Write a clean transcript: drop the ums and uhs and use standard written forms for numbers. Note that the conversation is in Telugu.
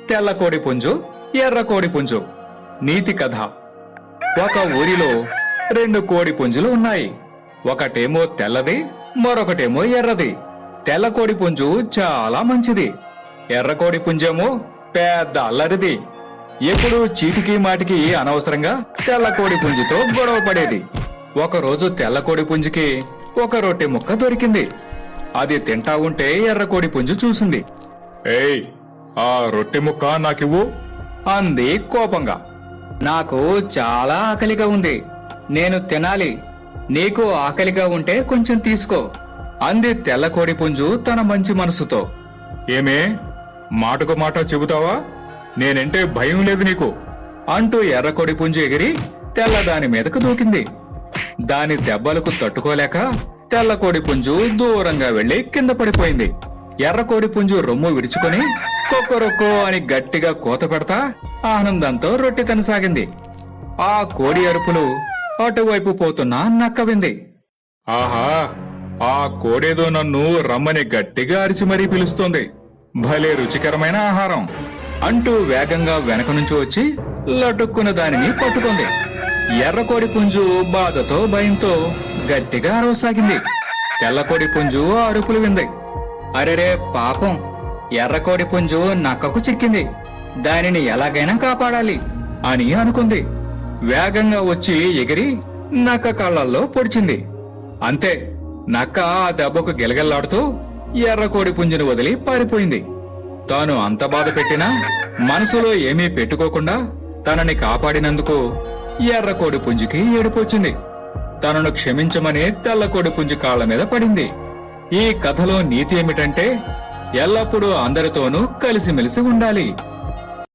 తెల్ల కోడి పుంజు, ఎర్ర కోడి పుంజు. నీతి కథ. ఒక ఊరిలో 2 కోడి పుంజులు ఉన్నాయి. ఒకటేమో తెల్లది, మరొకటేమో ఎర్రది. తెల్ల కోడి పుంజు చాలా మంచిది. ఎర్ర కోడి పుంజేమో పెద్ద అల్లరిది. ఎప్పుడూ చీటికి మాటికి అనవసరంగా తెల్ల కోడి పుంజుతో గొడవ పడేది. ఒకరోజు తెల్ల కోడి పుంజుకి ఒక రొట్టె ముక్క దొరికింది. అది తింటా ఉంటే ఎర్ర కోడి పుంజు చూసింది. ఏయ్, ఆ రొట్టె ముక్క నాకివ్వు అంది కోపంగా. నాకు చాలా ఆకలిగా ఉంది, నేను తినాలి. నీకు ఆకలిగా ఉంటే కొంచెం తీసుకో అంది తెల్ల కోడి పుంజు తన మంచి మనసుతో. ఏమే, మాటకు మాట చెబుతావా? నేనంటే భయం లేదు నీకు అంటూ ఎర్ర కోడి పుంజు ఎగిరి తెల్లదాని మీదకు దూకింది. దాని దెబ్బలకు తట్టుకోలేక తెల్ల కోడి పుంజు దూరంగా వెళ్లి కింద పడిపోయింది. ఎర్ర కోడి పుంజు రొమ్ము విడుచుకొని కొక్కరొక్కో అని గట్టిగా కోత పెడతా ఆనందంతో రొట్టె తినసాగింది. ఆ కోడి అరుపులు అటువైపు పోతున్న నక్క వింది. ఆహా, ఆ కోడేదో నన్ను రమ్మని గట్టిగా అరిచి మరీ పిలుస్తోంది. భలే రుచికరమైన ఆహారం అంటూ వేగంగా వెనక నుంచి వచ్చి లటుక్కున దానిని పట్టుకుంది. ఎర్ర కోడి పుంజు బాధతో భయంతో గట్టిగా అరవసాగింది. తెల్ల కోడి పుంజు ఆ అరుపులు వింది. అరెరే పాపం, ఎర్ర కోడి పుంజు నక్కకు చిక్కింది, దానిని ఎలాగైనా కాపాడాలి అని అనుకుంది. వేగంగా వచ్చి ఎగిరి నక్క కాళ్లల్లో పొడిచింది. అంతే, నక్క ఆ దెబ్బకు గిలగల్లాడుతూ ఎర్ర కోడి పుంజును వదిలి పారిపోయింది. తాను అంత బాధ పెట్టినా మనసులో ఏమీ పెట్టుకోకుండా తనని కాపాడినందుకు ఎర్ర కోడి పుంజుకి ఏడుపొచ్చింది. తనను క్షమించమని తెల్ల కోడి పుంజు కాళ్ల మీద పడింది. ఈ కథలో నీతి ఏమిటంటే ఎల్లప్పుడూ అందరితోనూ కలిసిమెలిసి ఉండాలి.